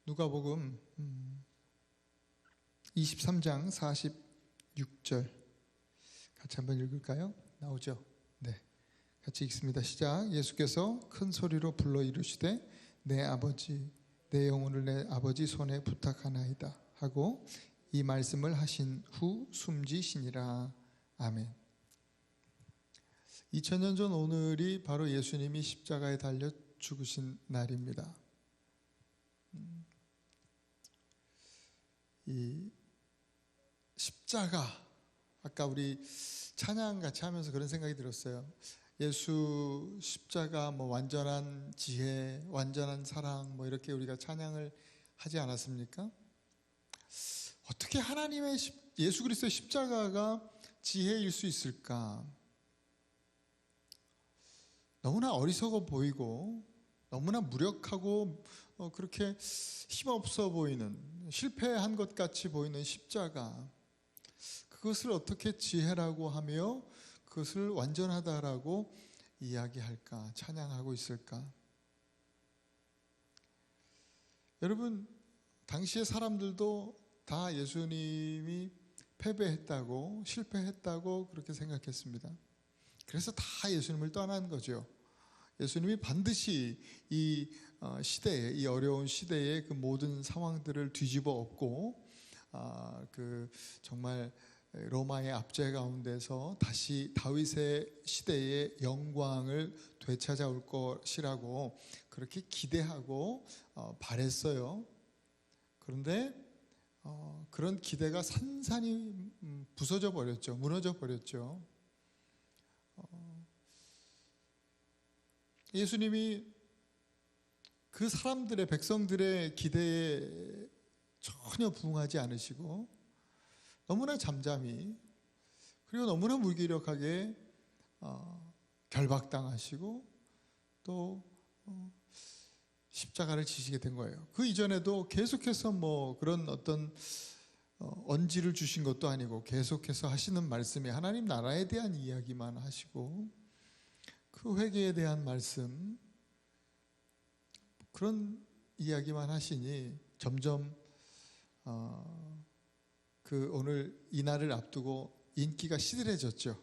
누가복음 23장 46절 같이 한번 읽을까요? 나오죠? 네, 같이 읽습니다. 시작. 예수께서 큰 소리로 불러 이르시되 내 아버지, 내 영혼을 내 아버지 손에 부탁하나이다 하고 이 말씀을 하신 후 숨지시니라. 아멘. 2000년 전 오늘이 바로 예수님이 십자가에 달려 죽으신 날입니다. 이 십자가, 아까 우리 찬양 같이 하면서 그런 생각이 들었어요. 예수 십자가, 완전한 지혜, 완전한 사랑, 이렇게 우리가 찬양을 하지 않았습니까? 어떻게 하나님의 예수 그리스도의 십자가가 지혜일 수 있을까? 너무나 어리석어 보이고 너무나 무력하고 그렇게 힘없어 보이는, 실패한 것 같이 보이는 십자가, 그것을 어떻게 지혜라고 하며 그것을 완전하다라고 이야기할까, 찬양하고 있을까? 여러분, 당시의 사람들도 다 예수님이 패배했다고, 실패했다고 그렇게 생각했습니다. 그래서 다 예수님을 떠난 거죠. 예수님이 반드시 이 시대에, 이 어려운 시대에 그 모든 상황들을 뒤집어 엎고 정말 로마의 압제 가운데서 다시 다윗의 시대의 영광을 되찾아올 것이라고 그렇게 기대하고 바랬어요. 그런데 그런 기대가 산산이 부서져 버렸죠. 무너져 버렸죠. 예수님이 그 사람들의, 백성들의 기대에 전혀 부응하지 않으시고 너무나 잠잠히, 그리고 너무나 무기력하게 결박당하시고 또 십자가를 지시게 된 거예요. 그 이전에도 계속해서 그런 어떤 언지를 주신 것도 아니고 계속해서 하시는 말씀이 하나님 나라에 대한 이야기만 하시고 그 회개에 대한 말씀, 그런 이야기만 하시니 점점 오늘 이 날을 앞두고 인기가 시들해졌죠.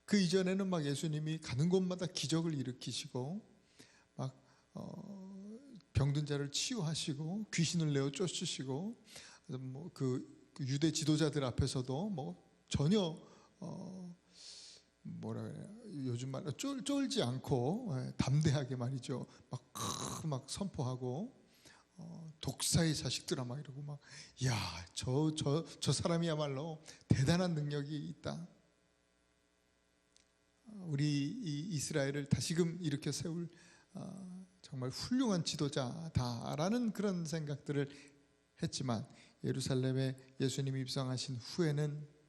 그 이전에는 예수님이 가는 곳마다 기적을 일으키시고 병든 자를 치유하시고 귀신을 내어 쫓으시고 그 유대 지도자들 앞에서도 전혀 요즘 말로 쫄지 않고 담대하게 말이죠. 막 선포하고 독사의 자식들아 이러고 야, 저 사람이야말로 대단한 능력이 있다. 우리 이 이스라엘을 다시금 일으켜 세울 정말 훌륭한 지도자다라는 그런 생각들을 했지만 예루살렘에 예수님이 입성하신 후에는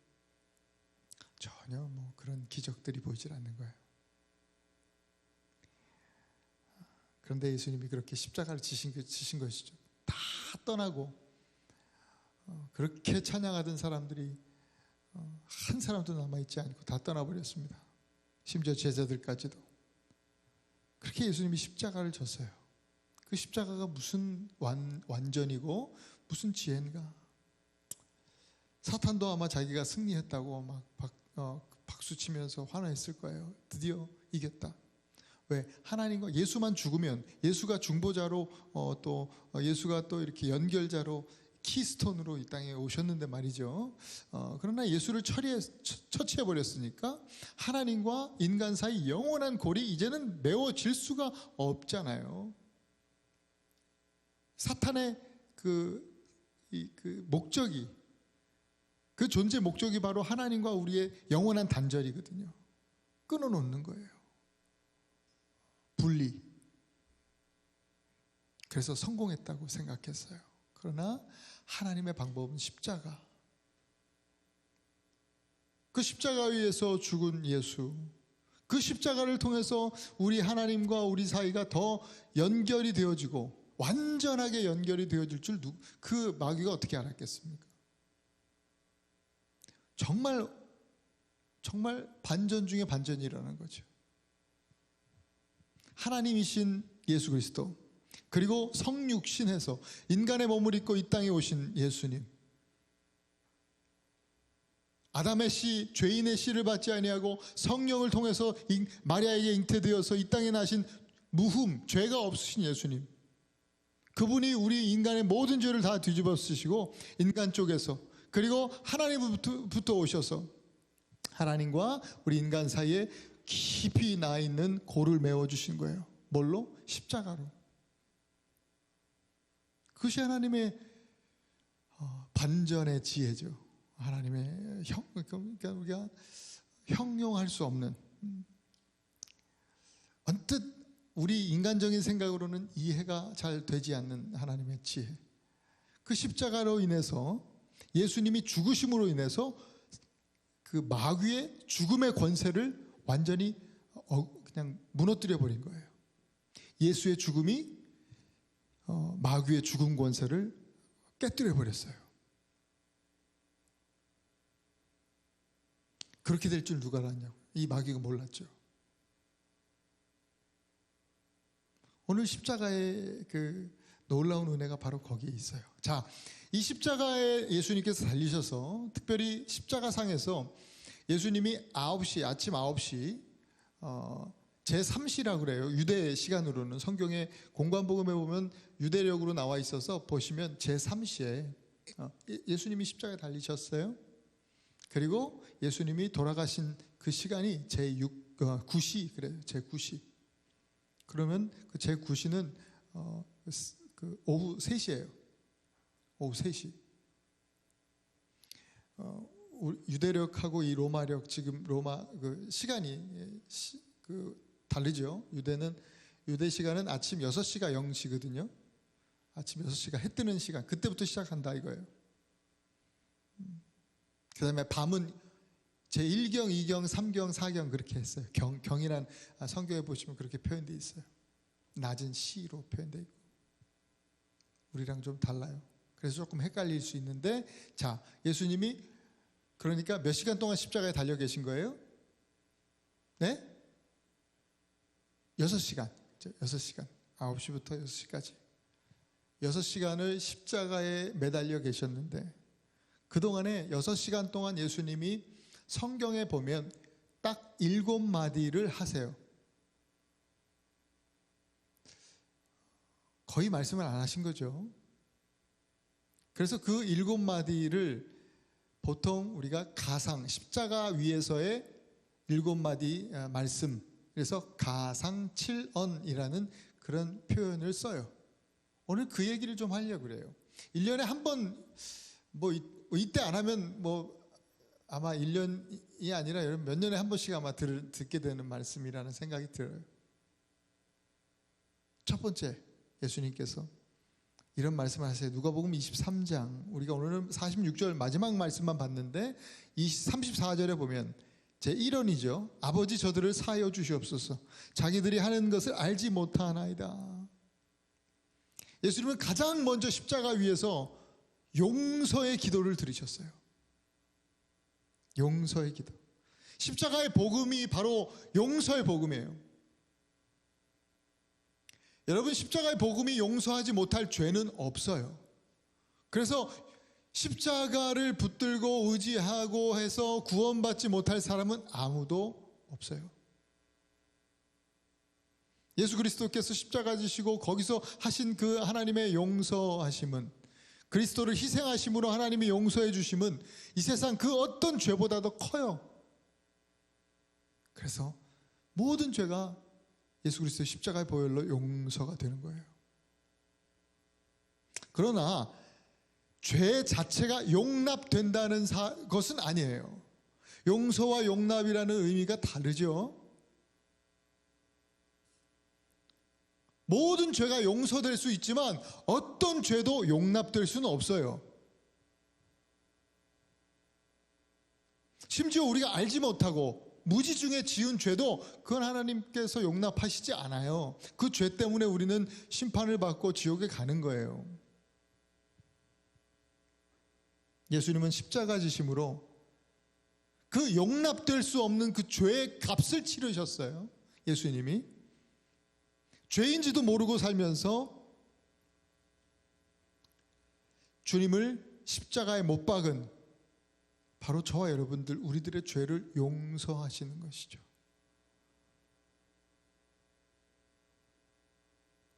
전혀 그런 기적들이 보이질 않는 거예요. 그런데 예수님이 그렇게 십자가를 지신 것이죠. 다 떠나고 그렇게 찬양하던 사람들이 한 사람도 남아있지 않고 다 떠나버렸습니다. 심지어 제자들까지도. 그렇게 예수님이 십자가를 졌어요. 그 십자가가 무슨 완전이고 무슨 지혜인가. 사탄도 아마 자기가 승리했다고 박수치면서 환호했을 거예요. 드디어 이겼다. 왜? 하나님과 예수만 죽으면, 예수가 중보자로 또 예수가 또 이렇게 연결자로 키스톤으로 이 땅에 오셨는데 말이죠. 그러나 예수를 처치해 버렸으니까 하나님과 인간 사이 영원한 골이 이제는 메워질 수가 없잖아요. 사탄의 그 목적이, 그 존재 목적이 바로 하나님과 우리의 영원한 단절이거든요. 끊어놓는 거예요. 분리. 그래서 성공했다고 생각했어요. 그러나 하나님의 방법은 십자가. 그 십자가 위에서 죽은 예수, 그 십자가를 통해서 우리 하나님과 우리 사이가 더 연결이 되어지고 완전하게 연결이 되어질 줄 그 마귀가 어떻게 알았겠습니까? 정말 반전 중에 반전이 일어난 거죠. 하나님이신 예수 그리스도, 그리고 성육신해서 인간의 몸을 입고 이 땅에 오신 예수님, 아담의 씨, 죄인의 씨를 받지 아니하고 성령을 통해서 마리아에게 잉태되어서 이 땅에 나신 무흠, 죄가 없으신 예수님, 그분이 우리 인간의 모든 죄를 다 뒤집어 쓰시고 인간 쪽에서, 그리고 하나님부터 오셔서 하나님과 우리 인간 사이에 깊이 나 있는 골을 메워주신 거예요. 뭘로? 십자가로. 그것이 하나님의 반전의 지혜죠. 하나님의 그러니까 우리가 형용할 수 없는, 언뜻 우리 인간적인 생각으로는 이해가 잘 되지 않는 하나님의 지혜. 그 십자가로 인해서, 예수님이 죽으심으로 인해서 그 마귀의 죽음의 권세를 완전히 그냥 무너뜨려 버린 거예요. 예수의 죽음이 마귀의 죽음 권세를 깨뜨려 버렸어요. 그렇게 될 줄 누가 알았냐고. 이 마귀가 몰랐죠. 오늘 십자가의 그 놀라운 은혜가 바로 거기에 있어요. 자, 이 십자가에 예수님께서 달리셔서, 특별히 십자가상에서 예수님이 아침 9시 제3시라고 그래요. 유대 시간으로는, 성경의 공관복음에 보면 유대력으로 나와 있어서 보시면 제3시에 예수님이 십자가에 달리셨어요. 그리고 예수님이 돌아가신 그 시간이 제9시 그래요. 제9시. 그러면 그 제9시는 그 오후 3시예요. 오후 3시. 유대력하고 이 로마력, 지금 로마 그 시간이 다르죠. 유대 시간은 아침 6시가 0시거든요. 아침 6시가 해 뜨는 시간, 그때부터 시작한다 이거예요. 그 다음에 밤은 제1경, 2경, 3경, 4경 그렇게 했어요. 경이란 성경에 보시면 그렇게 표현되어 있어요. 낮은 시로 표현되어 있고. 우리랑 좀 달라요. 그래서 조금 헷갈릴 수 있는데, 자, 예수님이 그러니까 몇 시간 동안 십자가에 달려 계신 거예요? 네? 6시간. 6시간. 9시부터 6시까지. 6시간을 십자가에 매달려 계셨는데, 그동안에 6시간 동안 예수님이 성경에 보면 딱 7마디를 하세요. 거의 말씀을 안 하신 거죠. 그래서 그 7마디를 보통 우리가 가상, 십자가 위에서의 7마디 말씀, 그래서 가상칠언이라는 그런 표현을 써요. 오늘 그 얘기를 좀 하려고 그래요. 1년에 한 번, 이때 안 하면 아마 1년이 아니라 여러분 몇 년에 한 번씩 아마 듣게 되는 말씀이라는 생각이 들어요. 첫 번째, 예수님께서 이런 말씀을 하세요. 누가복음 23장, 우리가 오늘은 46절 마지막 말씀만 봤는데 34절에 보면 제1언이죠. 아버지 저들을 사하여 주시옵소서. 자기들이 하는 것을 알지 못하나이다. 예수님은 가장 먼저 십자가 위에서 용서의 기도를 드리셨어요. 용서의 기도. 십자가의 복음이 바로 용서의 복음이에요. 여러분, 십자가의 복음이 용서하지 못할 죄는 없어요. 그래서 십자가를 붙들고 의지하고 해서 구원받지 못할 사람은 아무도 없어요. 예수 그리스도께서 십자가 지시고 거기서 하신 그 하나님의 용서하심은, 그리스도를 희생하심으로 하나님이 용서해 주심은 이 세상 그 어떤 죄보다도 커요. 그래서 모든 죄가 예수 그리스도의 십자가의 보혈로 용서가 되는 거예요. 그러나 죄 자체가 용납된다는 것은 아니에요. 용서와 용납이라는 의미가 다르죠. 모든 죄가 용서될 수 있지만 어떤 죄도 용납될 수는 없어요. 심지어 우리가 알지 못하고 무지 중에 지은 죄도 그건 하나님께서 용납하시지 않아요. 그 죄 때문에 우리는 심판을 받고 지옥에 가는 거예요. 예수님은 십자가 지심으로 그 용납될 수 없는 그 죄의 값을 치르셨어요. 예수님이 죄인지도 모르고 살면서 주님을 십자가에 못 박은 바로 저와 여러분들, 우리들의 죄를 용서하시는 것이죠.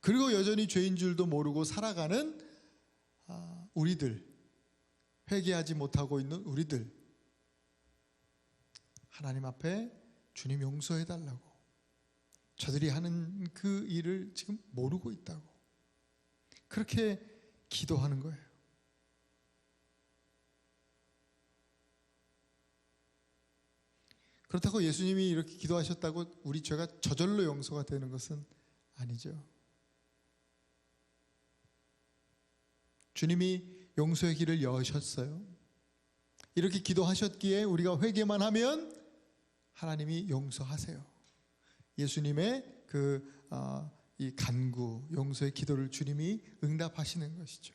그리고 여전히 죄인 줄도 모르고 살아가는 우리들, 회개하지 못하고 있는 우리들, 하나님 앞에 주님 용서해달라고, 저들이 하는 그 일을 지금 모르고 있다고, 그렇게 기도하는 거예요. 그렇다고 예수님이 이렇게 기도하셨다고 우리 죄가 저절로 용서가 되는 것은 아니죠. 주님이 용서의 길을 여셨어요. 이렇게 기도하셨기에 우리가 회개만 하면 하나님이 용서하세요. 예수님의 이 간구, 용서의 기도를 주님이 응답하시는 것이죠.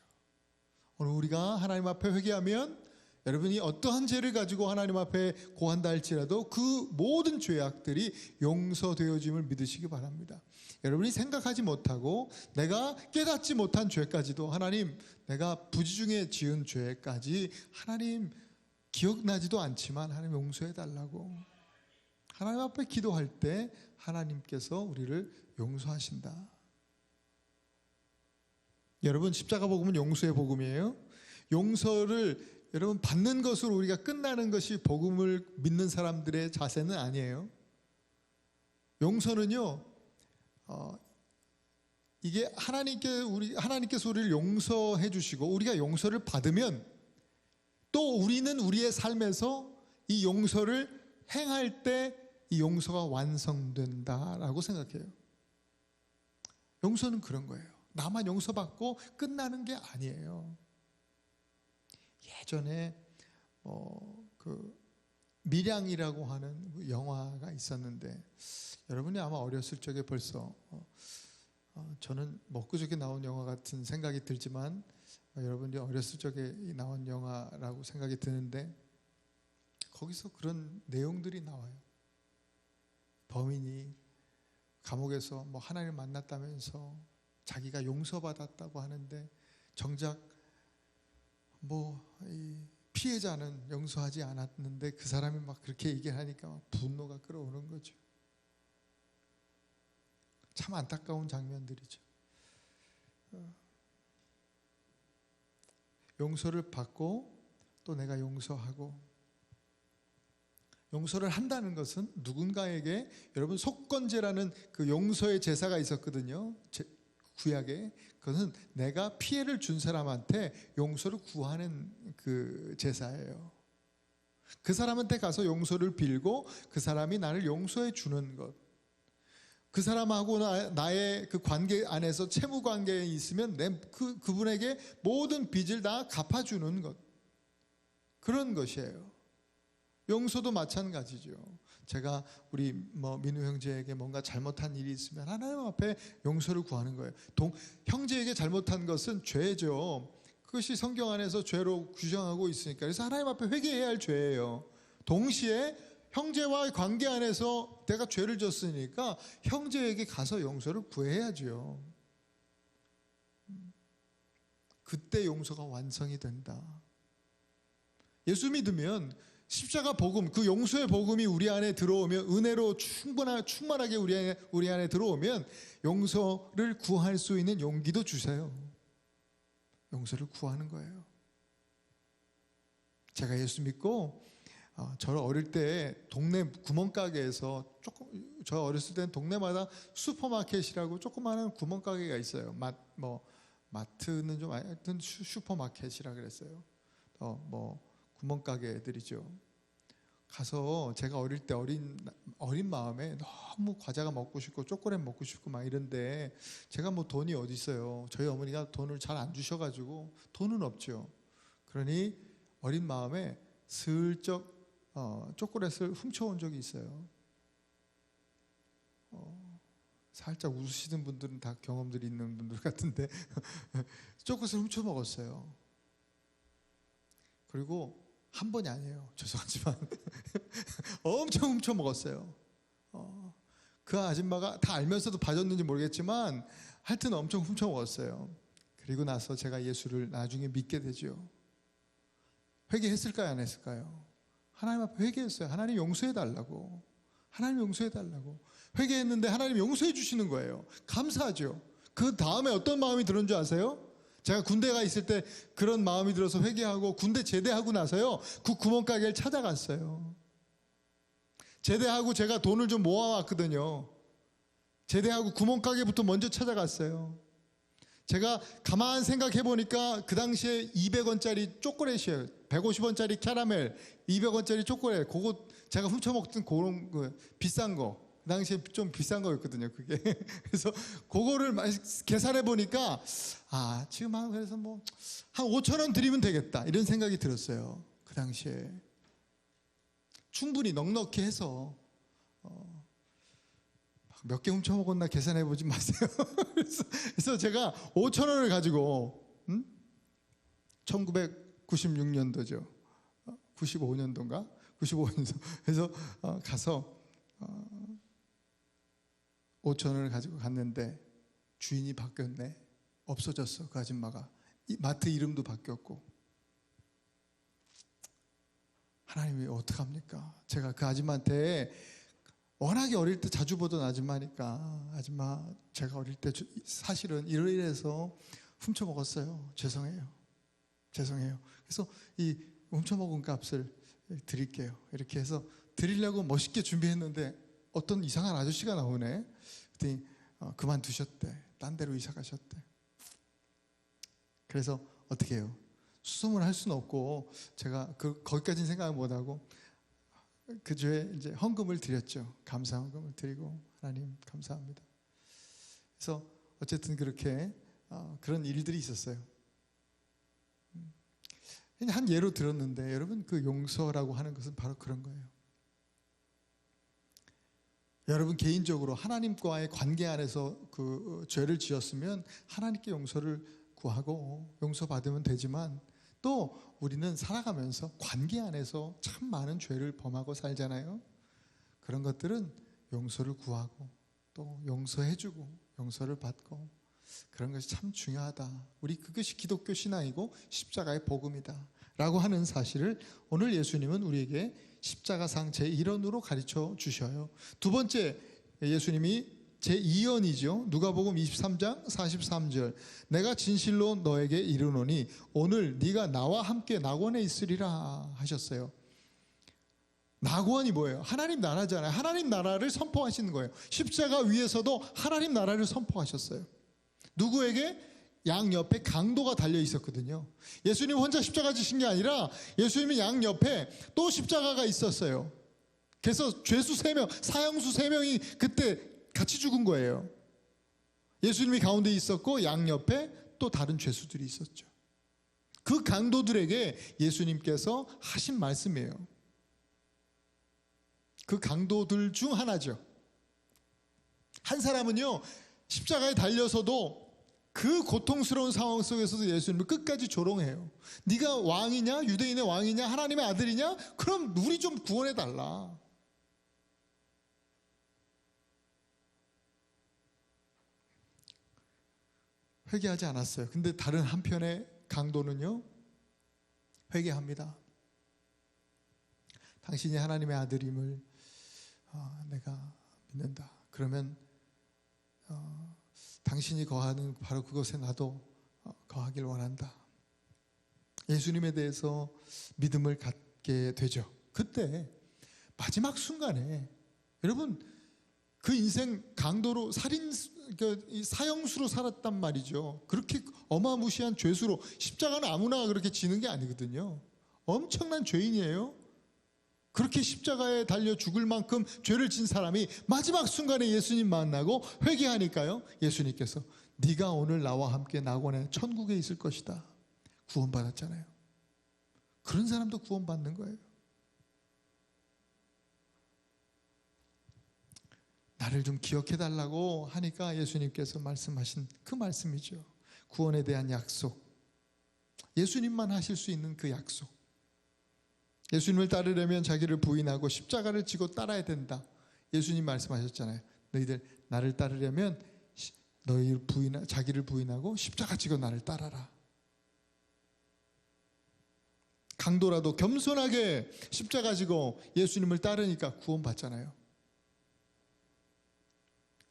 오늘 우리가 하나님 앞에 회개하면 여러분이 어떠한 죄를 가지고 하나님 앞에 고한다 할지라도 그 모든 죄악들이 용서되어짐을 믿으시기 바랍니다. 여러분이 생각하지 못하고 내가 깨닫지 못한 죄까지도 하나님, 내가 부지중에 지은 죄까지 하나님 기억나지도 않지만 하나님 용서해 달라고 하나님 앞에 기도할 때 하나님께서 우리를 용서하신다. 여러분, 십자가 복음은 용서의 복음이에요. 용서를 여러분 받는 것으로 우리가 끝나는 것이 복음을 믿는 사람들의 자세는 아니에요. 용서는요, 이게 하나님께서 우리를 용서해 주시고 우리가 용서를 받으면 또 우리는 우리의 삶에서 이 용서를 행할 때 이 용서가 완성된다라고 생각해요. 용서는 그런 거예요. 나만 용서받고 끝나는 게 아니에요. 예전에 밀양이라고 하는 영화가 있었는데 여러분이 아마 어렸을 적에 벌써 저는 엊그저께 나온 영화 같은 생각이 들지만 여러분이 어렸을 적에 나온 영화라고 생각이 드는데 거기서 그런 내용들이 나와요. 범인이 감옥에서 뭐 하나님을 만났다면서 자기가 용서받았다고 하는데 정작 이 피해자는 용서하지 않았는데 그 사람이 막 그렇게 얘기하니까 막 분노가 끌어오는 거죠. 참 안타까운 장면들이죠. 용서를 받고 또 내가 용서하고, 용서를 한다는 것은 누군가에게, 여러분 속건제라는 그 용서의 제사가 있었거든요. 구약에. 그것은 내가 피해를 준 사람한테 용서를 구하는 그 제사예요. 그 사람한테 가서 용서를 빌고 그 사람이 나를 용서해 주는 것, 그 사람하고 나의 그 관계 안에서 채무 관계에 있으면 그분에게 모든 빚을 다 갚아주는 것, 그런 것이에요. 용서도 마찬가지죠. 제가 우리 민우 형제에게 뭔가 잘못한 일이 있으면 하나님 앞에 용서를 구하는 거예요. 형제에게 잘못한 것은 죄죠. 그것이 성경 안에서 죄로 규정하고 있으니까. 그래서 하나님 앞에 회개해야 할 죄예요. 동시에 형제와의 관계 안에서 내가 죄를 졌으니까 형제에게 가서 용서를 구해야죠. 그때 용서가 완성이 된다. 예수 믿으면 십자가 복음, 그 용서의 복음이 우리 안에 들어오면, 은혜로 충만하게 우리 안에 들어오면 용서를 구할 수 있는 용기도 주세요. 용서를 구하는 거예요. 제가 예수 믿고 저를 어릴 때 동네 구멍가게에서 저 어렸을 때는 동네마다 슈퍼마켓이라고 조그마한 구멍가게가 있어요. 마트는 좀 하여튼 슈퍼마켓이라 그랬어요. 구멍가게들이죠. 가서 제가 어릴 때 어린 마음에 너무 과자가 먹고 싶고 초콜릿 먹고 싶고 막 이런데 제가 돈이 어디 있어요. 저희 어머니가 돈을 잘 안 주셔가지고 돈은 없죠. 그러니 어린 마음에 슬쩍 초콜릿을 훔쳐온 적이 있어요. 살짝 웃으시는 분들은 다 경험들이 있는 분들 같은데 초콜릿을 훔쳐 먹었어요. 그리고 한 번이 아니에요. 죄송하지만 엄청 훔쳐 먹었어요. 그 아줌마가 다 알면서도 봐줬는지 모르겠지만 하여튼 엄청 훔쳐 먹었어요. 그리고 나서 제가 예수를 나중에 믿게 되죠. 회개했을까요? 안 했을까요? 하나님 앞에 회개했어요. 하나님 용서해 달라고. 하나님 용서해 달라고. 회개했는데 하나님 용서해 주시는 거예요. 감사하죠. 그 다음에 어떤 마음이 들은 줄 아세요? 제가 군대 가 있을 때 그런 마음이 들어서 회개하고 군대 제대하고 나서요, 그 구멍가게를 찾아갔어요. 제대하고 제가 돈을 좀 모아왔거든요. 제대하고 구멍가게부터 먼저 찾아갔어요. 제가 가만 생각해 보니까 그 당시에 200원짜리 초콜릿이에요. 150원짜리 캐러멜, 200원짜리 초콜릿, 그거 제가 훔쳐먹던 그런 거, 비싼 거. 그 당시에 좀 비싼 거였거든요, 그게. 그래서 그거를 계산해 보니까, 아, 지금 그래서 뭐, 한 5천 원 드리면 되겠다. 이런 생각이 들었어요. 그 당시에. 충분히 넉넉히 해서, 몇 개 훔쳐먹었나 계산해 보지 마세요. 그래서 제가 5천 원을 가지고, 1996년도죠. 95년도인가? 95년도. 그래서 가서 5천 원을 가지고 갔는데 주인이 바뀌었네. 없어졌어, 그 아줌마가. 마트 이름도 바뀌었고. 하나님이 어떡합니까? 제가 그 아줌마한테 워낙에 어릴 때 자주 보던 아줌마니까, 아줌마 제가 어릴 때 사실은 이러이러해서 훔쳐먹었어요. 죄송해요. 그래서 이 훔쳐먹은 값을 드릴게요. 이렇게 해서 드리려고 멋있게 준비했는데 어떤 이상한 아저씨가 나오네. 그랬더니 그만두셨대. 딴 데로 이사 가셨대. 그래서 어떻게 해요? 수소문 할 수는 없고 제가 거기까지는 생각을 못하고 그 주에 이제 헌금을 드렸죠. 감사 헌금을 드리고, 하나님 감사합니다. 그래서 어쨌든 그렇게 그런 일들이 있었어요. 한 예로 들었는데, 여러분, 그 용서라고 하는 것은 바로 그런 거예요. 여러분 개인적으로 하나님과의 관계 안에서 그 죄를 지었으면 하나님께 용서를 구하고 용서받으면 되지만, 또 우리는 살아가면서 관계 안에서 참 많은 죄를 범하고 살잖아요. 그런 것들은 용서를 구하고 또 용서해주고 용서를 받고, 그런 것이 참 중요하다. 우리 그것이 기독교 신앙이고 십자가의 복음이다 라고 하는 사실을 오늘 예수님은 우리에게 십자가상 제1원으로 가르쳐 주셔요. 두 번째, 예수님이 제2연이죠. 누가복음 23장 43절. 내가 진실로 너에게 이르노니 오늘 네가 나와 함께 낙원에 있으리라 하셨어요. 낙원이 뭐예요? 하나님 나라잖아요. 하나님 나라를 선포하시는 거예요. 십자가 위에서도 하나님 나라를 선포하셨어요. 누구에게? 양옆에 강도가 달려 있었거든요. 예수님 혼자 십자가 지신 게 아니라 예수님이 양옆에 또 십자가가 있었어요. 그래서 죄수 3명, 사형수 3명이 그때 같이 죽은 거예요. 예수님이 가운데 있었고 양옆에 또 다른 죄수들이 있었죠. 그 강도들에게 예수님께서 하신 말씀이에요. 그 강도들 중 하나죠. 한 사람은요, 십자가에 달려서도 그 고통스러운 상황 속에서도 예수님을 끝까지 조롱해요. 네가 왕이냐? 유대인의 왕이냐? 하나님의 아들이냐? 그럼 우리 좀 구원해 달라. 회개하지 않았어요. 근데 다른 한편의 강도는요, 회개합니다. 당신이 하나님의 아들임을 내가 믿는다. 그러면 당신이 거하는 바로 그곳에 나도 거하길 원한다. 예수님에 대해서 믿음을 갖게 되죠. 그때 마지막 순간에 여러분, 그 인생 강도로 사형수로 살았단 말이죠. 그렇게 어마무시한 죄수로, 십자가는 아무나 그렇게 지는 게 아니거든요. 엄청난 죄인이에요. 그렇게 십자가에 달려 죽을 만큼 죄를 진 사람이 마지막 순간에 예수님 만나고 회개하니까요, 예수님께서 네가 오늘 나와 함께 낙원에 천국에 있을 것이다. 구원받았잖아요. 그런 사람도 구원받는 거예요. 나를 좀 기억해달라고 하니까 예수님께서 말씀하신 그 말씀이죠. 구원에 대한 약속. 예수님만 하실 수 있는 그 약속. 예수님을 따르려면 자기를 부인하고 십자가를 지고 따라야 된다. 예수님 말씀하셨잖아요. 너희들 나를 따르려면 자기를 부인하고 십자가 지고 나를 따라라. 강도라도 겸손하게 십자가 지고 예수님을 따르니까 구원받잖아요.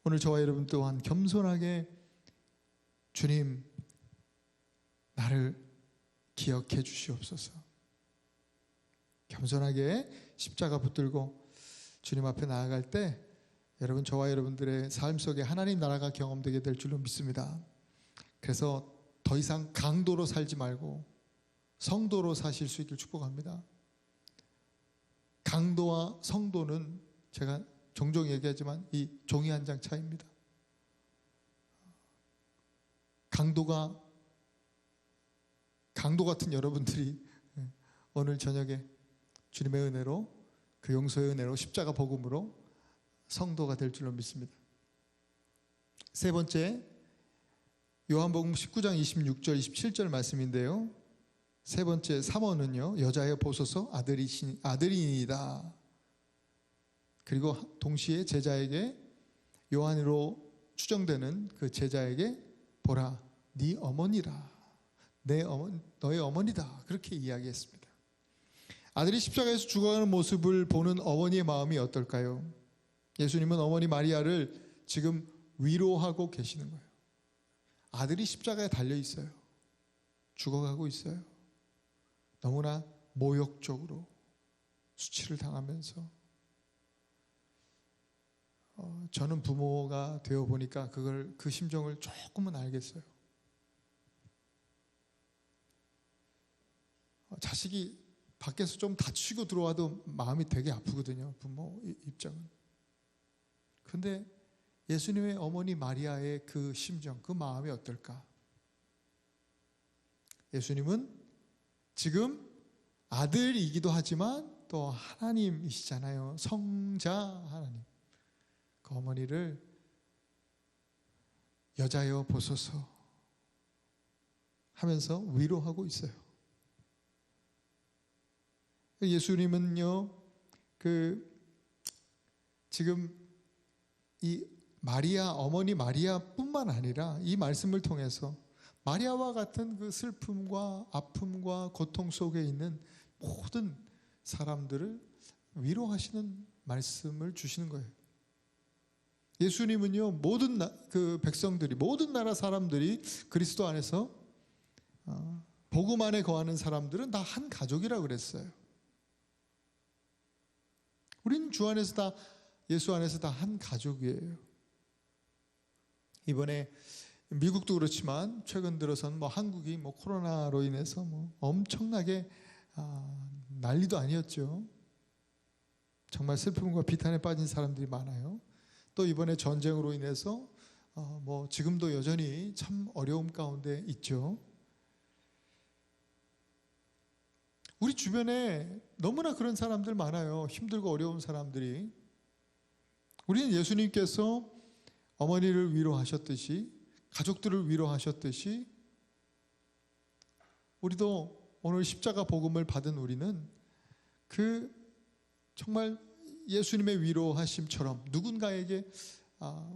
오늘 저와 여러분 또한 겸손하게 주님 나를 기억해 주시옵소서. 겸손하게 십자가 붙들고 주님 앞에 나아갈 때 여러분, 저와 여러분들의 삶 속에 하나님 나라가 경험되게 될 줄로 믿습니다. 그래서 더 이상 강도로 살지 말고 성도로 사실 수 있길 축복합니다. 강도와 성도는 제가 종종 얘기하지만 이 종이 한 장 차이입니다. 강도 같은 여러분들이 오늘 저녁에 주님의 은혜로, 그 용서의 은혜로, 십자가 복음으로 성도가 될 줄로 믿습니다. 세 번째, 요한복음 19장 26절 27절 말씀인데요, 세 번째 3어는요, 여자여 보소서 아들이니이다. 그리고 동시에 제자에게, 요한으로 추정되는 그 제자에게 보라, 네 어머니라, 너의 어머니다, 그렇게 이야기했습니다. 아들이 십자가에서 죽어가는 모습을 보는 어머니의 마음이 어떨까요? 예수님은 어머니 마리아를 지금 위로하고 계시는 거예요. 아들이 십자가에 달려 있어요. 죽어가고 있어요. 너무나 모욕적으로 수치를 당하면서, 저는 부모가 되어 보니까 그 심정을 조금은 알겠어요. 자식이 밖에서 좀 다치고 들어와도 마음이 되게 아프거든요, 부모 입장은. 그런데 예수님의 어머니 마리아의 그 심정, 그 마음이 어떨까? 예수님은 지금 아들이기도 하지만 또 하나님이시잖아요. 성자 하나님. 그 어머니를 여자여 보소서 하면서 위로하고 있어요. 예수님은요, 지금 이 어머니 마리아뿐만 아니라 이 말씀을 통해서 마리아와 같은 그 슬픔과 아픔과 고통 속에 있는 모든 사람들을 위로하시는 말씀을 주시는 거예요. 예수님은요, 모든 백성들이, 모든 나라 사람들이 그리스도 안에서 복음 안에 거하는 사람들은 다 한 가족이라고 그랬어요. 우리는 주 안에서 예수 안에서 다 한 가족이에요. 이번에 미국도 그렇지만 최근 들어서는 한국이 코로나로 인해서 엄청나게 난리도 아니었죠. 정말 슬픔과 비탄에 빠진 사람들이 많아요. 또 이번에 전쟁으로 인해서 지금도 여전히 참 어려움 가운데 있죠. 우리 주변에 너무나 그런 사람들 많아요. 힘들고 어려운 사람들이. 우리는 예수님께서 어머니를 위로하셨듯이, 가족들을 위로하셨듯이, 우리도 오늘 십자가 복음을 받은 우리는 정말 예수님의 위로하심처럼 누군가에게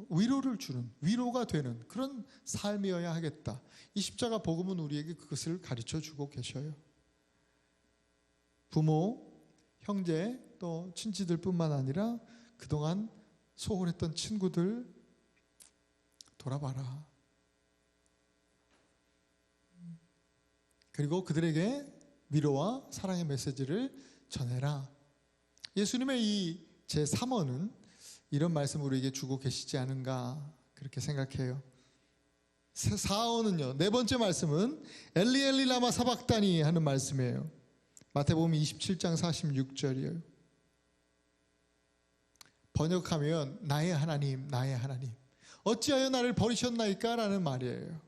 위로를 주는, 위로가 되는 그런 삶이어야 하겠다. 이 십자가 복음은 우리에게 그것을 가르쳐 주고 계셔요. 부모, 형제, 또 친지들뿐만 아니라 그동안 소홀했던 친구들 돌아봐라. 그리고 그들에게 위로와 사랑의 메시지를 전해라. 예수님의 이 제3어는 이런 말씀을 우리에게 주고 계시지 않은가 그렇게 생각해요. 4어는요, 네 번째 말씀은 엘리 엘리 라마 사박다니 하는 말씀이에요. 마태복음 27장 46절이에요. 번역하면 나의 하나님, 나의 하나님, 어찌하여 나를 버리셨나이까? 라는 말이에요.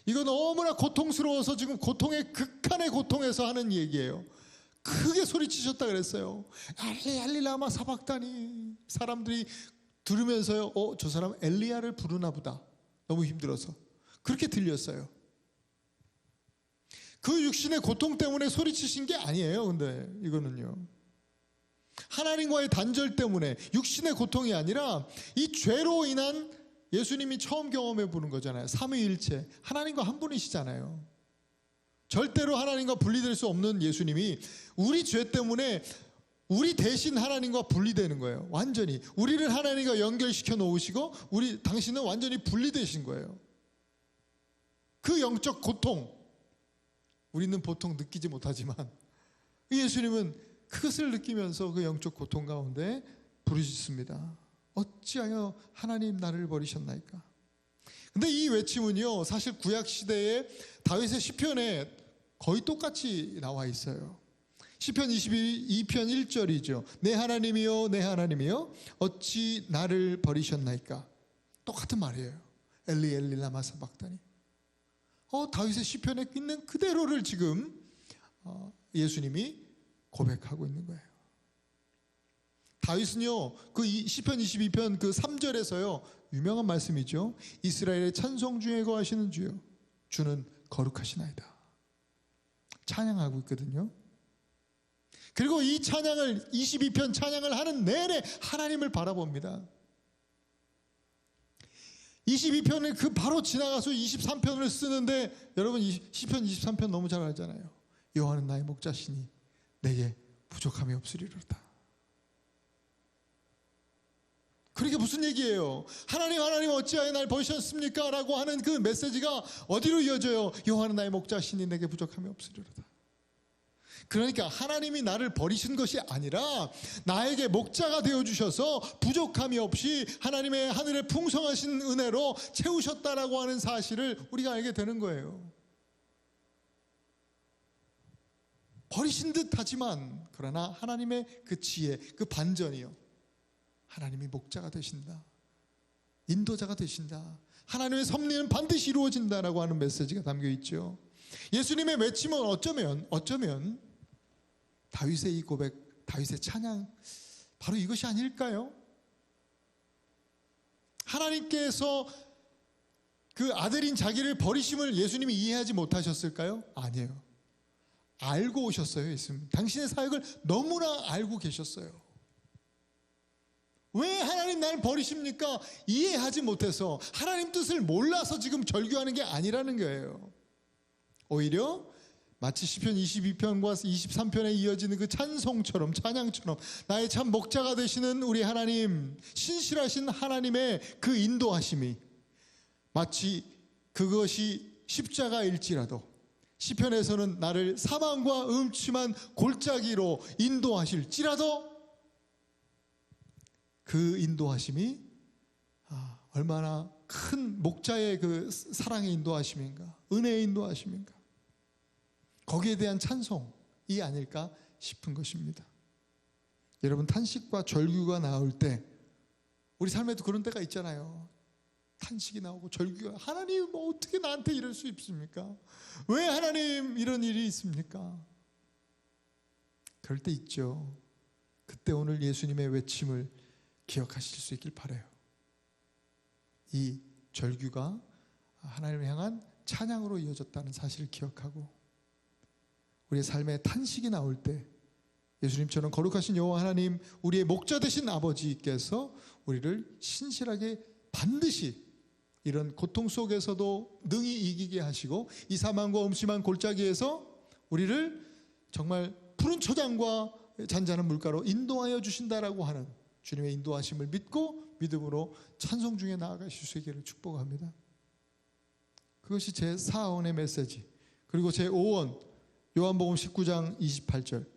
이거 너무나 고통스러워서 지금 고통의 극한의 고통에서 하는 얘기예요. 크게 소리치셨다 그랬어요. 엘리 엘리 라마 사박다니. 사람들이 들으면서요, 저 사람 엘리야를 부르나 보다. 너무 힘들어서. 그렇게 들렸어요. 그 육신의 고통 때문에 소리치신 게 아니에요. 근데 이거는요, 하나님과의 단절 때문에 육신의 고통이 아니라 이 죄로 인한 예수님이 처음 경험해 보는 거잖아요. 삼위일체, 하나님과 한 분이시잖아요. 절대로 하나님과 분리될 수 없는 예수님이 우리 죄 때문에 우리 대신 하나님과 분리되는 거예요. 완전히 우리를 하나님과 연결시켜 놓으시고 당신은 완전히 분리되신 거예요. 그 영적 고통, 우리는 보통 느끼지 못하지만 예수님은 그것을 느끼면서 그 영적 고통 가운데 부르짖습니다. 어찌하여 하나님 나를 버리셨나이까. 근데 이 외침은요, 사실 구약 시대에 다윗의 시편에 거의 똑같이 나와 있어요. 시편 22편 1절이죠. 내 하나님이여 내 하나님이여 어찌 나를 버리셨나이까. 똑같은 말이에요. 엘리 엘리 라마 사박다니. 다윗의 시편에 있는 그대로를 지금 예수님이 고백하고 있는 거예요. 다윗은요, 그 시편 22편 그 3절에서요, 유명한 말씀이죠. 이스라엘의 찬송 중에 거하시는 주여, 주는 거룩하시나이다. 찬양하고 있거든요. 그리고 이 찬양을 22편 찬양을 하는 내내 하나님을 바라봅니다. 22편을 그 바로 지나가서 23편을 쓰는데, 여러분 시편 23편 너무 잘 알잖아요. 여호와는 나의 목자시니 내게 부족함이 없으리로다. 그게 무슨 얘기예요? 하나님 어찌하여 날 버리셨습니까? 라고 하는 그 메시지가 어디로 이어져요? 여호와는 나의 목자시니 내게 부족함이 없으리로다. 그러니까 하나님이 나를 버리신 것이 아니라 나에게 목자가 되어주셔서 부족함이 없이 하나님의 하늘의 풍성하신 은혜로 채우셨다라고 하는 사실을 우리가 알게 되는 거예요. 버리신 듯 하지만 그러나 하나님의 그 지혜, 그 반전이요, 하나님이 목자가 되신다, 인도자가 되신다, 하나님의 섭리는 반드시 이루어진다라고 하는 메시지가 담겨 있죠. 예수님의 외침은 어쩌면 다윗의 이 고백, 다윗의 찬양, 바로 이것이 아닐까요? 하나님께서 그 아들인 자기를 버리심을 예수님이 이해하지 못하셨을까요? 아니에요. 알고 오셨어요. 예수님 당신의 사역을 너무나 알고 계셨어요. 왜 하나님 날 버리십니까? 이해하지 못해서, 하나님 뜻을 몰라서 지금 절규하는 게 아니라는 거예요. 오히려 마치 시편 22편과 23편에 이어지는 그 찬송처럼, 찬양처럼 나의 참 목자가 되시는 우리 하나님, 신실하신 하나님의 그 인도하심이, 마치 그것이 십자가일지라도 시편에서는 나를 사망과 음침한 골짜기로 인도하실지라도 그 인도하심이 얼마나 큰 목자의 그 사랑의 인도하심인가, 은혜의 인도하심인가, 거기에 대한 찬송이 아닐까 싶은 것입니다. 여러분, 탄식과 절규가 나올 때, 우리 삶에도 그런 때가 있잖아요. 탄식이 나오고 절규가, 하나님 뭐 어떻게 나한테 이럴 수 있습니까? 왜 하나님 이런 일이 있습니까? 그럴 때 있죠. 그때 오늘 예수님의 외침을 기억하실 수 있길 바라요. 이 절규가 하나님을 향한 찬양으로 이어졌다는 사실을 기억하고, 우리의 삶에 탄식이 나올 때 예수님처럼 거룩하신 여호와 하나님, 우리의 목자 되신 아버지께서 우리를 신실하게 반드시 이런 고통 속에서도 능히 이기게 하시고, 이 사망과 음침한 골짜기에서 우리를 정말 푸른 초장과 잔잔한 물가로 인도하여 주신다라고 하는 주님의 인도하심을 믿고 믿음으로 찬송 중에 나아가실 수 있기를 축복합니다. 그것이 제 4원의 메시지. 그리고 제 5원, 요한복음 19장 28절,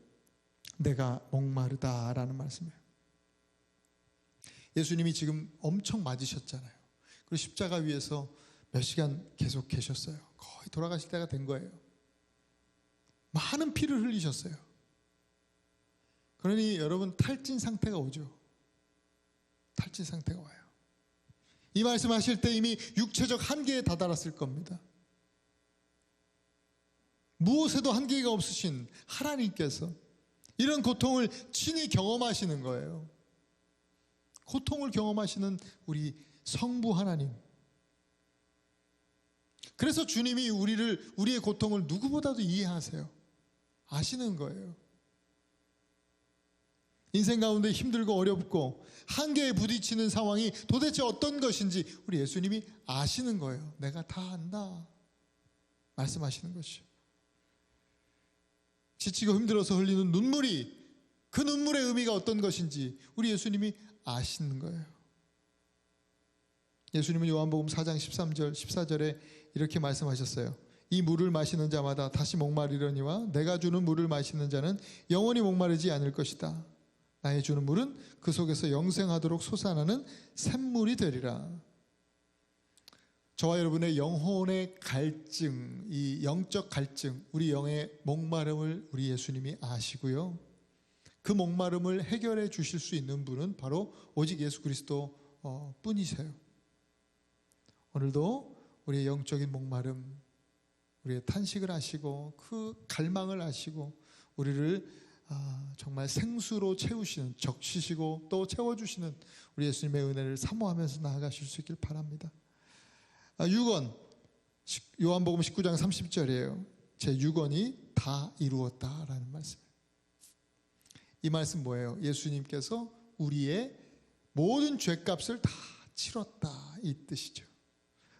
내가 목마르다라는 말씀이에요. 예수님이 지금 엄청 맞으셨잖아요. 그리고 십자가 위에서 몇 시간 계속 계셨어요. 거의 돌아가실 때가 된 거예요. 많은 피를 흘리셨어요. 그러니 여러분, 탈진 상태가 오죠. 탈진 상태가 와요. 이 말씀하실 때 이미 육체적 한계에 다다랐을 겁니다. 무엇에도 한계가 없으신 하나님께서 이런 고통을 친히 경험하시는 거예요. 고통을 경험하시는 우리 성부 하나님. 그래서 주님이 우리의 고통을 누구보다도 이해하세요. 아시는 거예요. 인생 가운데 힘들고 어렵고 한계에 부딪히는 상황이 도대체 어떤 것인지 우리 예수님이 아시는 거예요. 내가 다 안다 말씀하시는 것이죠. 지치고 힘들어서 흘리는 눈물이, 그 눈물의 의미가 어떤 것인지 우리 예수님이 아시는 거예요. 예수님은 요한복음 4장 13절 14절에 이렇게 말씀하셨어요. 이 물을 마시는 자마다 다시 목마르려니와 내가 주는 물을 마시는 자는 영원히 목마르지 않을 것이다. 나의 주는 물은 그 속에서 영생하도록 솟아나는 샘물이 되리라. 저와 여러분의 영혼의 갈증, 이 영적 갈증, 우리 영의 목마름을 우리 예수님이 아시고요. 그 목마름을 해결해 주실 수 있는 분은 바로 오직 예수 그리스도 뿐이세요. 오늘도 우리의 영적인 목마름, 우리의 탄식을 아시고 그 갈망을 아시고 우리를 정말 생수로 채우시는, 적시시고 또 채워주시는 우리 예수님의 은혜를 사모하면서 나아가실 수 있길 바랍니다. 6원, 요한복음 19장 30절이에요. 제 6원이 다 이루었다라는 말씀이에요. 이 말씀 뭐예요? 예수님께서 우리의 모든 죄값을 다 치렀다 이 뜻이죠.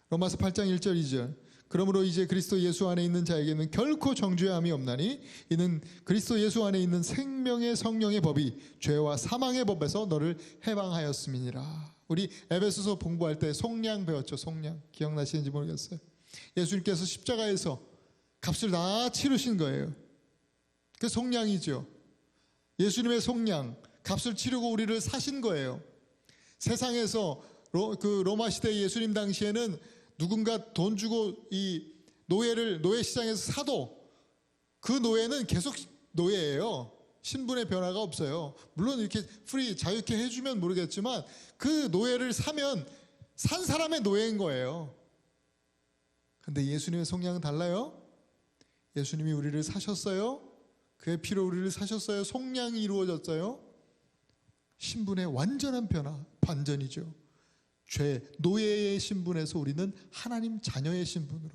로마서 8장 1절 2절 그러므로 이제 그리스도 예수 안에 있는 자에게는 결코 정죄함이 없나니 이는 그리스도 예수 안에 있는 생명의 성령의 법이 죄와 사망의 법에서 너를 해방하였음이니라. 우리 에베소서 공부할 때 속량 배웠죠. 속량 기억나시는지 모르겠어요. 예수님께서 십자가에서 값을 다 치르신 거예요. 그 속량이죠. 예수님의 속량, 값을 치르고 우리를 사신 거예요. 세상에서 로마 시대 예수님 당시에는 누군가 돈 주고 이 노예 시장에서 사도 그 노예는 계속 노예예요. 신분의 변화가 없어요. 물론 이렇게 프리 자유케 해주면 모르겠지만 그 노예를 사면 산 사람의 노예인 거예요. 근데 예수님의 성향은 달라요. 예수님이 우리를 사셨어요. 그의 피로 우리를 사셨어요. 속량이 이루어졌어요. 신분의 완전한 변화, 반전이죠. 죄, 노예의 신분에서 우리는 하나님 자녀의 신분으로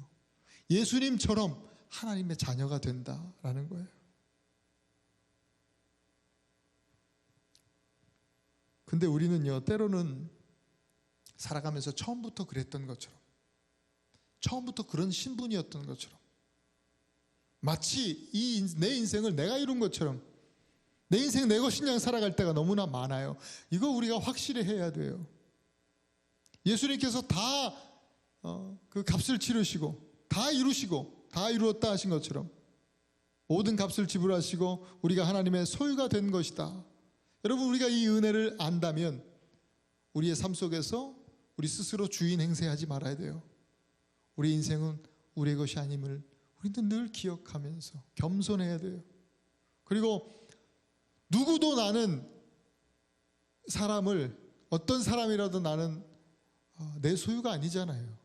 예수님처럼 하나님의 자녀가 된다라는 거예요. 근데 우리는요, 때로는 살아가면서 처음부터 그랬던 것처럼, 처음부터 그런 신분이었던 것처럼, 마치 내 인생을 내가 이룬 것처럼 내 인생 내 것인 양 살아갈 때가 너무나 많아요. 이거 우리가 확실히 해야 돼요. 예수님께서 다 그 값을 치르시고 다 이루시고 다 이루었다 하신 것처럼 모든 값을 지불하시고 우리가 하나님의 소유가 된 것이다. 여러분, 우리가 이 은혜를 안다면 우리의 삶 속에서 우리 스스로 주인 행세하지 말아야 돼요. 우리 인생은 우리의 것이 아님을 우리는 늘 기억하면서 겸손해야 돼요. 그리고 누구도 나는 사람을, 어떤 사람이라도 나는 내 소유가 아니잖아요.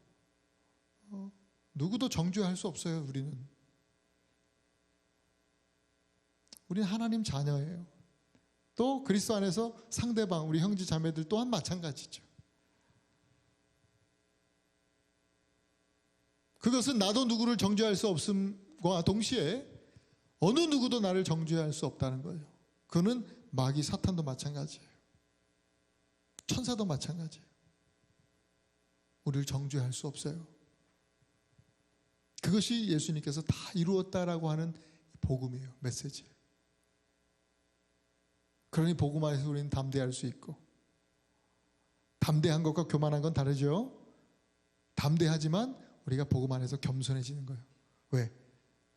누구도 정죄할 수 없어요. 우리는 하나님 자녀예요. 또 그리스도 안에서 상대방, 우리 형제 자매들 또한 마찬가지죠. 그것은 나도 누구를 정죄할 수 없음과 동시에 어느 누구도 나를 정죄할 수 없다는 거예요. 그는 마귀 사탄도 마찬가지예요. 천사도 마찬가지예요. 우리를 정죄할 수 없어요. 그것이 예수님께서 다 이루었다라고 하는 복음이에요. 메시지예요. 그러니 복음 안에서 우리는 담대할 수 있고, 담대한 것과 교만한 건 다르죠. 담대하지만 우리가 복음 안에서 겸손해지는 거예요. 왜?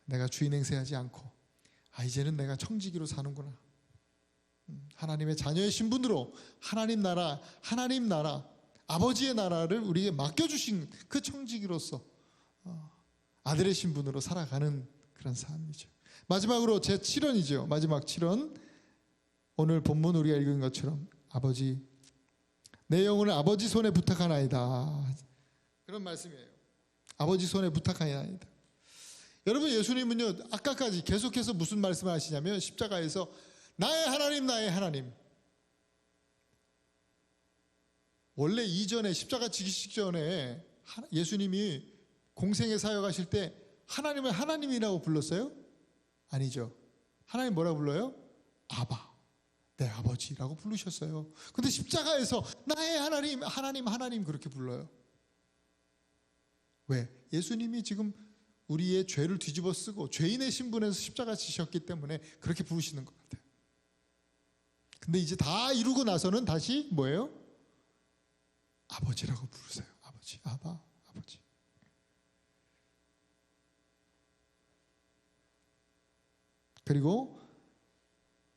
내가 주인 행세하지 않고 이제는 내가 청지기로 사는구나. 하나님의 자녀의 신분으로 하나님 나라, 아버지의 나라를 우리에게 맡겨주신 그 청지기로서 아들의 신분으로 살아가는 그런 삶이죠. 마지막으로 제 7원이죠. 마지막 7원. 오늘 본문 우리가 읽은 것처럼 아버지, 내 영혼을 아버지 손에 부탁하나이다. 그런 말씀이에요. 아버지 손에 부탁하나이다. 여러분, 예수님은요, 아까까지 계속해서 무슨 말씀을 하시냐면 십자가에서 나의 하나님, 나의 하나님. 원래 이전에 십자가 지기식 전에 예수님이 공생에 사역하실 때 하나님을 하나님이라고 불렀어요? 아니죠. 하나님 뭐라고 불러요? 아바. 내 아버지라고 부르셨어요. 근데 십자가에서 나의 하나님, 하나님, 하나님 그렇게 불러요. 왜? 예수님이 지금 우리의 죄를 뒤집어 쓰고 죄인의 신분에서 십자가 지셨기 때문에 그렇게 부르시는 것 같아요. 근데 이제 다 이루고 나서는 다시 뭐예요? 아버지라고 부르세요. 아버지, 아바, 아버지. 그리고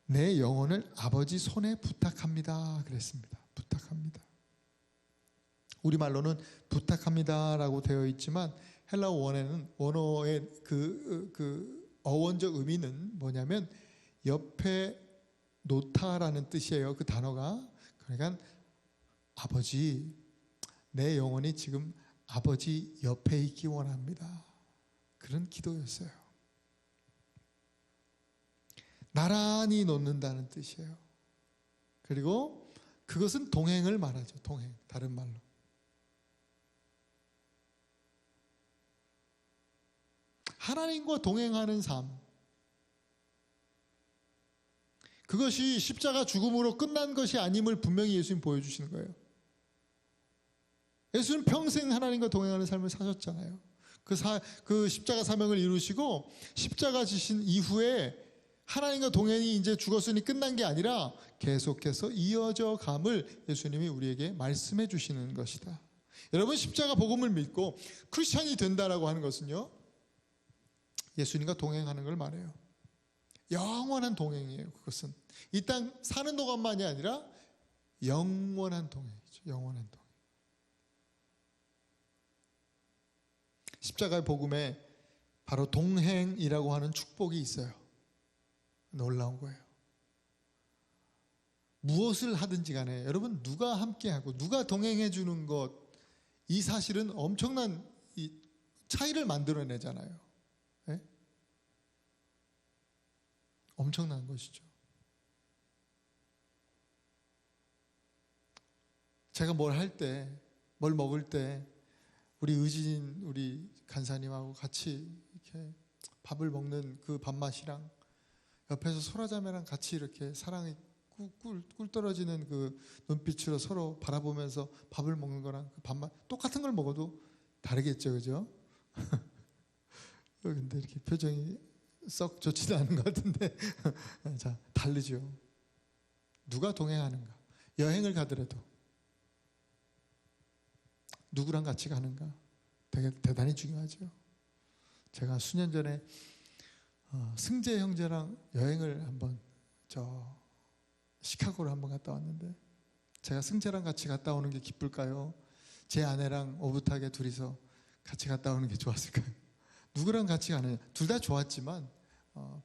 내 영혼을 아버지 손에 부탁합니다 그랬습니다. 부탁합니다. 우리말로는 부탁합니다라고 되어 있지만 헬라어 원어의 그 어원적 의미는 뭐냐면 옆에 놓다라는 뜻이에요. 그 단어가. 그러니까 아버지, 내 영혼이 지금 아버지 옆에 있기 원합니다. 그런 기도였어요. 나란히 놓는다는 뜻이에요. 그리고 그것은 동행을 말하죠. 동행, 다른 말로. 하나님과 동행하는 삶. 그것이 십자가 죽음으로 끝난 것이 아님을 분명히 예수님 보여주시는 거예요. 예수님 평생 하나님과 동행하는 삶을 사셨잖아요. 그 십자가 사명을 이루시고 십자가 지신 이후에 하나님과 동행이 이제 죽었으니 끝난 게 아니라 계속해서 이어져 감을 예수님이 우리에게 말씀해 주시는 것이다. 여러분, 십자가 복음을 믿고 크리스천이 된다라고 하는 것은요, 예수님과 동행하는 걸 말해요. 영원한 동행이에요. 그것은 이 땅 사는 동안만이 아니라 영원한 동행이죠. 영원한 동행. 십자가의 복음에 바로 동행이라고 하는 축복이 있어요. 놀라운 거예요. 무엇을 하든지 간에 여러분, 누가 함께하고 누가 동행해 주는 것, 이 사실은 엄청난 이 차이를 만들어내잖아요. 네? 엄청난 것이죠. 제가 뭘 할 때, 뭘 먹을 때 우리 의진, 우리 간사님하고 같이 이렇게 밥을 먹는 그 밥맛이랑 옆에서 소라자매랑 같이 이렇게 사랑이 꿀 떨어지는 그 눈빛으로 서로 바라보면서 밥을 먹는 거랑 그 밥맛, 똑같은 걸 먹어도 다르겠죠, 그죠? 근데 이렇게 표정이 썩 좋지도 않은 것 같은데 자, 다르죠. 누가 동행하는가? 여행을 가더라도 누구랑 같이 가는가? 되게 대단히 중요하죠. 제가 수년 전에 승재 형제랑 여행을 한번 시카고를 한번 갔다 왔는데, 제가 승재랑 같이 갔다 오는 게 기쁠까요? 제 아내랑 오붓하게 둘이서 같이 갔다 오는 게 좋았을까요? 누구랑 같이 가느냐? 둘 다 좋았지만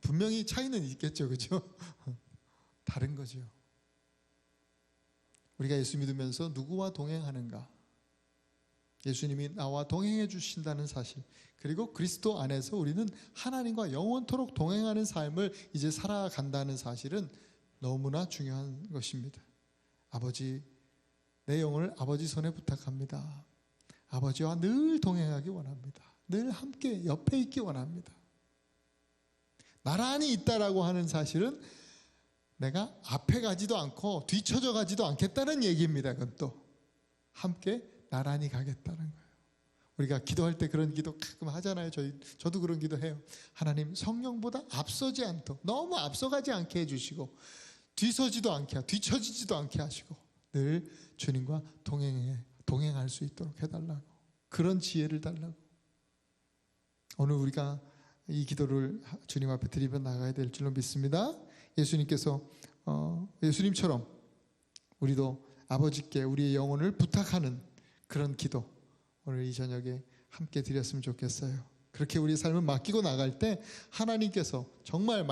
분명히 차이는 있겠죠, 그렇죠? 다른 거죠. 우리가 예수 믿으면서 누구와 동행하는가? 예수님이 나와 동행해 주신다는 사실, 그리고 그리스도 안에서 우리는 하나님과 영원토록 동행하는 삶을 이제 살아간다는 사실은 너무나 중요한 것입니다. 아버지, 내 영혼을 아버지 손에 부탁합니다. 아버지와 늘 동행하기 원합니다. 늘 함께 옆에 있기 원합니다. 나란히 있다라고 하는 사실은 내가 앞에 가지도 않고 뒤쳐져 가지도 않겠다는 얘기입니다. 그건 또 함께 나란히 가겠다는 거예요. 우리가 기도할 때 그런 기도 가끔 하잖아요. 저도 그런 기도해요. 하나님, 성령보다 앞서지 않도록, 너무 앞서가지 않게 해주시고 뒤서지도 않게, 뒤처지지도 않게 하시고 늘 주님과 동행할 수 있도록 해달라고, 그런 지혜를 달라고. 오늘 우리가 이 기도를 주님 앞에 드리며 나가야 될 줄로 믿습니다. 예수님께서 예수님처럼 우리도 아버지께 우리의 영혼을 부탁하는 그런 기도, 오늘 이 저녁에 함께 드렸으면 좋겠어요. 그렇게 우리 삶을 맡기고 나갈 때 하나님께서 정말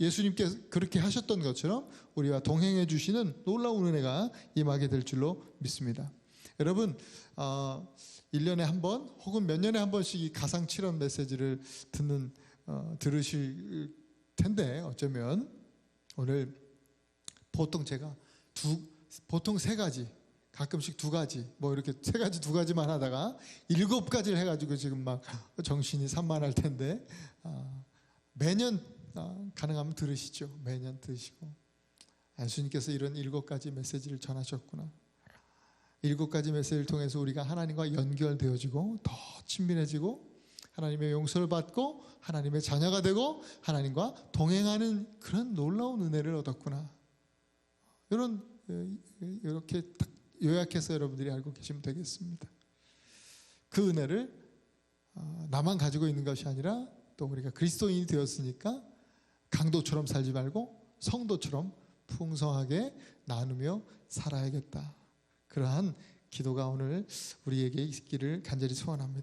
예수님께서 그렇게 하셨던 것처럼 우리와 동행해 주시는 놀라운 은혜가 임하게 될 줄로 믿습니다. 여러분, 1년에 한 번 혹은 몇 년에 한 번씩 이 가상칠언 메시지를 들으실 텐데, 어쩌면 오늘 보통 제가 보통 3가지, 가끔씩 2가지, 뭐 이렇게 3가지 2가지만 하다가 7가지를 해가지고 지금 막 정신이 산만할 텐데, 매년 가능하면 들으시죠. 매년 들으시고 예수님께서 이런 7가지 메시지를 전하셨구나. 7가지 메시지를 통해서 우리가 하나님과 연결되어지고 더 친밀해지고 하나님의 용서를 받고 하나님의 자녀가 되고 하나님과 동행하는 그런 놀라운 은혜를 얻었구나. 이렇게 딱 요약해서 여러분들이 알고 계시면 되겠습니다. 그 은혜를 나만 가지고 있는 것이 아니라 또 우리가 그리스도인이 되었으니까 강도처럼 살지 말고 성도처럼 풍성하게 나누며 살아야겠다. 그러한 기도가 오늘 우리에게 있기를 간절히 소원합니다.